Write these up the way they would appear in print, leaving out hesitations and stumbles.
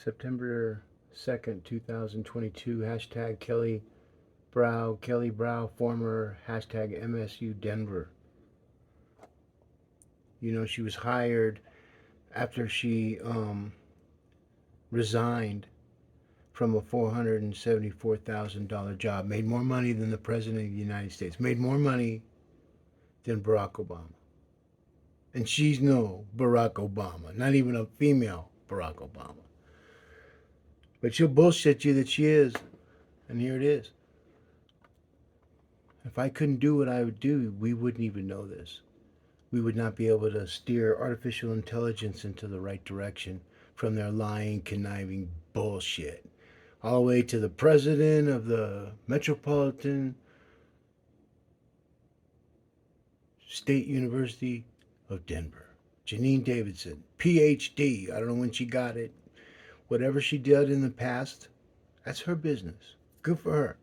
September 2nd, 2022. Hashtag Kelly Brough, Kelly Brough, former hashtag MSU Denver. You know, she was hired after she resigned from a $474,000 job. Made more money than the President of the United States. Made more money than Barack Obama. And she's no Barack Obama, not even a female Barack Obama. But she'll bullshit you that she is. And here it is. If I couldn't do what I would do, we wouldn't even know this. We would not be able to steer artificial intelligence into the right direction from their lying, conniving bullshit. All the way to the president of the Metropolitan State University of Denver, Janine Davidson, PhD. I don't know when she got it. Whatever she did in the past, that's her business. Good for her.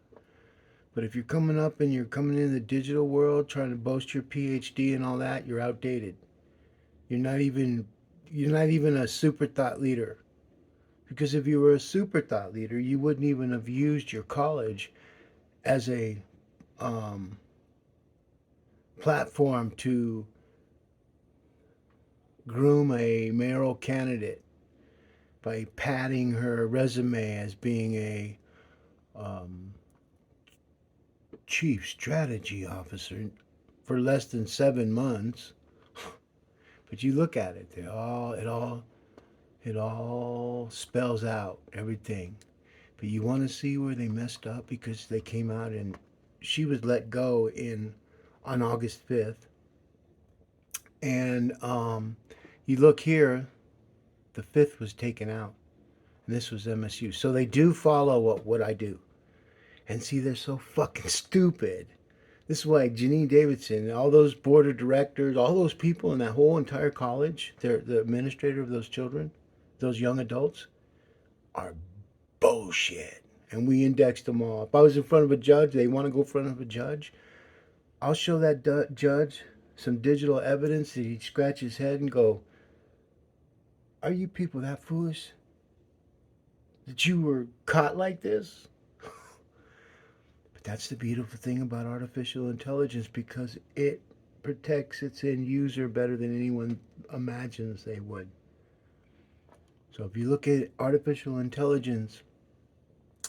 But if you're coming up and you're coming in the digital world trying to boast your PhD and all that, you're outdated. You're not even a super thought leader. Because if you were a super thought leader, you wouldn't even have used your college as a platform to groom a mayoral candidate by padding her resume as being a chief strategy officer for less than 7 months. But you look at it, it all spells out everything. But you want to see where they messed up because they came out and she was let go on August 5th. And you look here, the 5th was taken out. And this was MSU. So they do follow what I do. And see, they're so fucking stupid. This is why Janine Davidson, all those board of directors, all those people in that whole entire college, they're the administrator of those children, those young adults, are bullshit. And we indexed them all. If I was in front of a judge, they want to go in front of a judge, I'll show that judge some digital evidence that he'd scratch his head and go, are you people that foolish? That you were caught like this? But that's the beautiful thing about artificial intelligence because it protects its end user better than anyone imagines they would. So if you look at artificial intelligence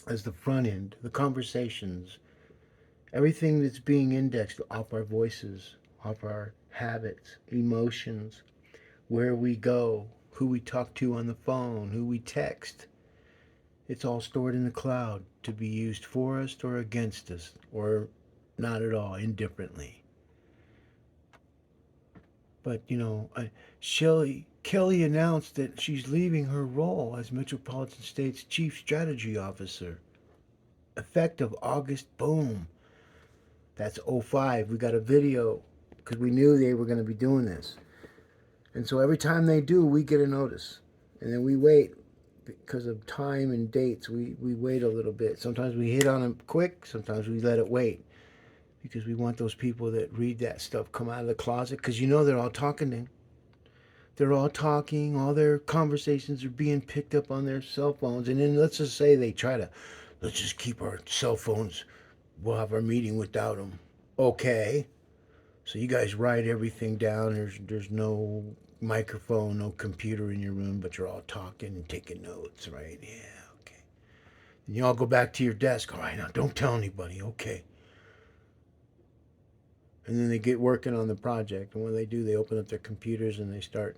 as the front end, the conversations, everything that's being indexed off our voices, off our habits, emotions, where we go, who we talk to on the phone, who we text, it's all stored in the cloud to be used for us or against us, or not at all, indifferently. But, you know, Kelly announced that she's leaving her role as Metropolitan State's Chief Strategy Officer. Effective August, boom. That's 05. We got a video because we knew they were going to be doing this. And so every time they do, we get a notice. And then we wait because of time and dates. We wait a little bit. Sometimes we hit on them quick. Sometimes we let it wait. Because we want those people that read that stuff come out of the closet. Because you know they're all talking. They're all talking. All their conversations are being picked up on their cell phones. And then let's just say they try to, let's just keep our cell phones. We'll have our meeting without them. Okay. So you guys write everything down. There's no microphone, no computer in your room, but you're all talking and taking notes, right? Yeah, okay. And you all go back to your desk. All right, now don't tell anybody. Okay. And then they get working on the project. And when they do, they open up their computers and they start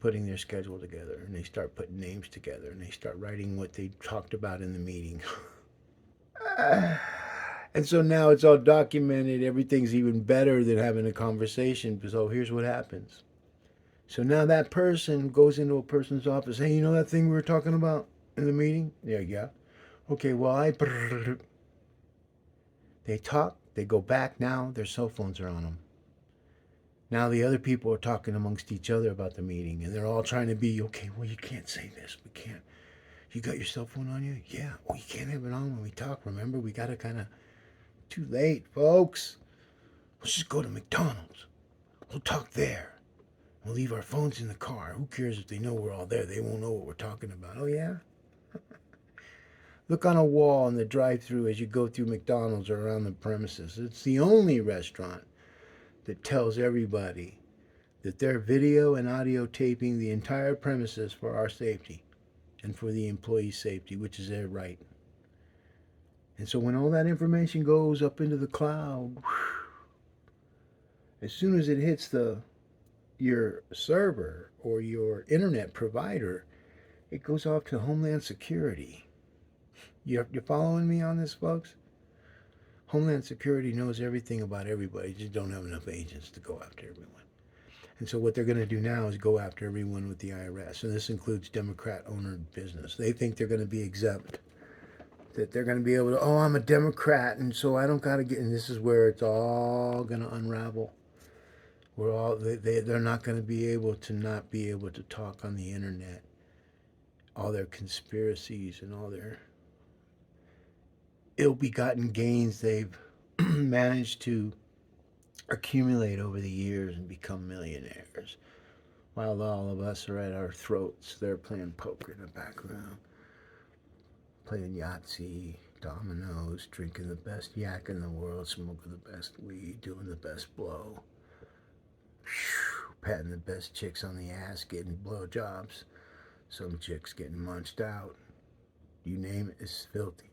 putting their schedule together. And they start putting names together. And they start writing what they talked about in the meeting. And so now it's all documented. Everything's even better than having a conversation. So here's what happens. So now that person goes into a person's office. Hey, you know that thing we were talking about in the meeting? Yeah. Okay, well, they talk. They go back now. Their cell phones are on them. Now the other people are talking amongst each other about the meeting. And they're all trying to be, okay, well, you can't say this. We can't. You got your cell phone on you? Yeah. Well, you can't have it on when we talk. Remember, we got to kind of... Too late, folks. Let's just go to McDonald's. We'll talk there. We'll leave our phones in the car. Who cares if they know we're all there? They won't know what we're talking about. Oh, yeah? Look on a wall in the drive-thru as you go through McDonald's or around the premises. It's the only restaurant that tells everybody that they're video and audio taping the entire premises for our safety and for the employee's safety, which is their right. And so when all that information goes up into the cloud, as soon as it hits your server or your internet provider, it goes off to Homeland Security. You're following me on this, folks? Homeland Security knows everything about everybody, just don't have enough agents to go after everyone. And so what they're going to do now is go after everyone with the IRS. And this includes Democrat-owned business. They think they're going to be exempt. That they're going to be able to, oh, I'm a Democrat, and so I don't got to get, and this is where it's all going to unravel. They're not going to be able to not be able to talk on the internet. All their conspiracies and all their ill-begotten gains they've managed to accumulate over the years and become millionaires. While all of us are at our throats, they're playing poker in the background, playing Yahtzee, dominoes, drinking the best yak in the world, smoking the best weed, doing the best blow, patting the best chicks on the ass, getting blowjobs. Some chicks getting munched out. You name it, it's filthy.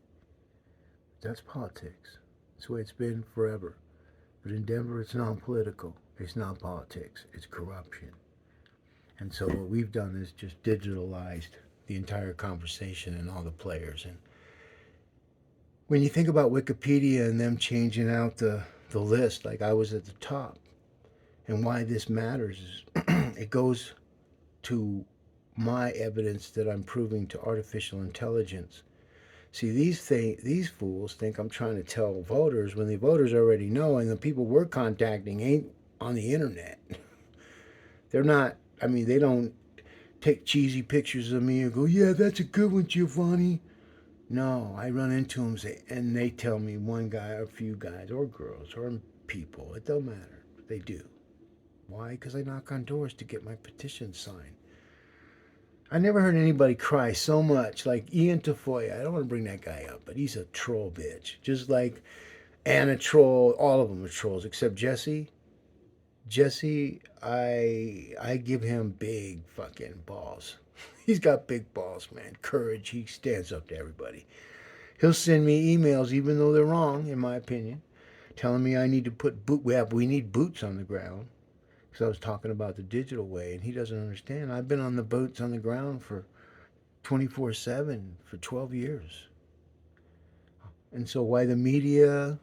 That's politics. That's the way it's been forever. But in Denver, it's non-political. It's not politics. It's corruption. And so what we've done is just digitalized the entire conversation and all the players. And when you think about Wikipedia and them changing out the list, like I was at the top, and why this matters is it goes to my evidence that I'm proving to artificial intelligence. See, these fools think I'm trying to tell voters when the voters already know, and the people we're contacting ain't on the internet. They're not, I mean, they don't take cheesy pictures of me and go, yeah, that's a good one, Giovanni. No, I run into them and they tell me, one guy or a few guys or girls or people, it don't matter. They do. Why? Because I knock on doors to get my petition signed. I never heard anybody cry so much like EAN TAFOYA. I don't want to bring that guy up, but he's a troll bitch. Just like Anna troll, all of them are trolls except Jesse. Jesse, I give him big fucking balls. He's got big balls, man. Courage. He stands up to everybody. He'll send me emails even though they're wrong, in my opinion, telling me I need to put we need boots on the ground. Because I was talking about the digital way, and he doesn't understand. I've been on the boots on the ground for 24/7 for 12 years. And so why the media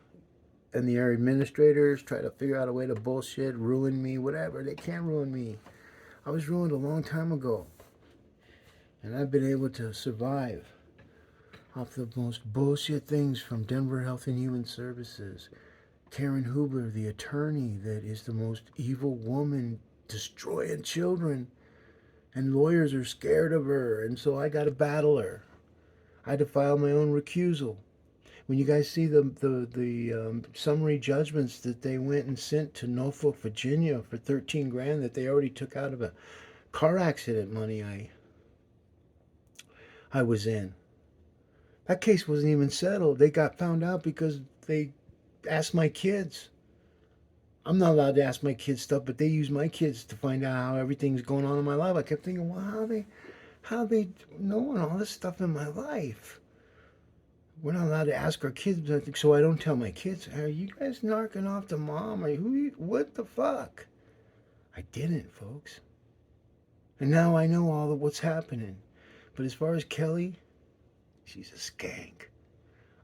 and the administrators try to figure out a way to bullshit, ruin me, whatever, they can't ruin me. I was ruined a long time ago. And I've been able to survive off the most bullshit things from Denver Health and Human Services. Karen Huber, the attorney that is the most evil woman destroying children. And lawyers are scared of her. And so I got to battle her. I had to file my own recusal. When you guys see the summary judgments that they went and sent to Norfolk, Virginia for 13 grand that they already took out of a car accident money I was in. That case wasn't even settled. They got found out because they asked my kids. I'm not allowed to ask my kids stuff, but they use my kids to find out how everything's going on in my life. I kept thinking, well, how are they knowing all this stuff in my life? We're not allowed to ask our kids, so I don't tell my kids, are you guys narking off to mom? Or what the fuck? I didn't, folks. And now I know all of what's happening. But as far as Kelly, she's a skank.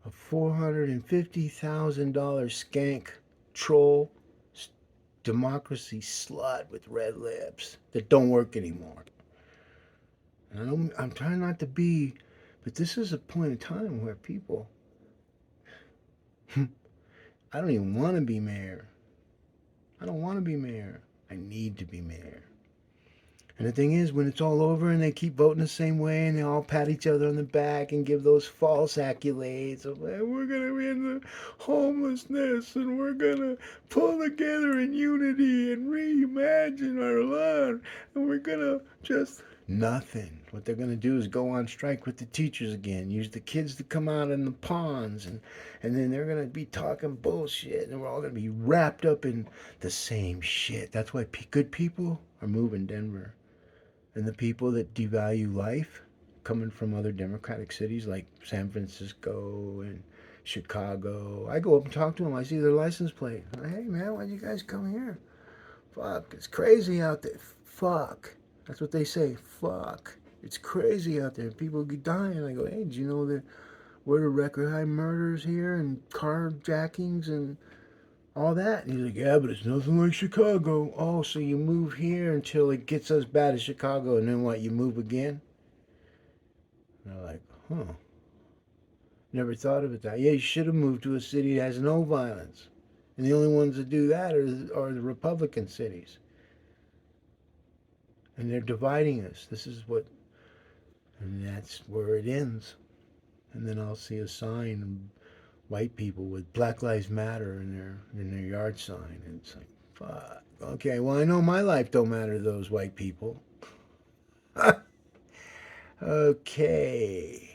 A $450,000 skank troll democracy slut with red lips that don't work anymore. And I'm trying not to be, but this is a point in time where people, I don't even want to be mayor. I don't want to be mayor. I need to be mayor. And the thing is, when it's all over and they keep voting the same way and they all pat each other on the back and give those false accolades of, hey, we're going to end the homelessness and we're going to pull together in unity and reimagine our land and we're going to just... Nothing. What they're going to do is go on strike with the teachers again, use the kids to come out in the ponds, and then they're going to be talking bullshit, and we're all going to be wrapped up in the same shit. That's why good people are moving Denver. And the people that devalue life, coming from other democratic cities like San Francisco and Chicago, I go up and talk to them. I see their license plate. Hey, man, why'd you guys come here? Fuck, it's crazy out there. Fuck. That's what they say. Fuck. It's crazy out there. People get dying. I go, hey, did you know that we're the record high murders here and carjackings and all that? And he's like, yeah, but it's nothing like Chicago. Oh, so you move here until it gets as bad as Chicago, and then what, you move again? And they're like, huh. Never thought of it that. Yeah, you should have moved to a city that has no violence. And the only ones that do that are the Republican cities. And they're dividing us. This is what, and that's where it ends. And then I'll see a sign, white people with Black Lives Matter in their yard sign, and it's like, fuck. Okay, well I know my life don't matter to those white people. Okay.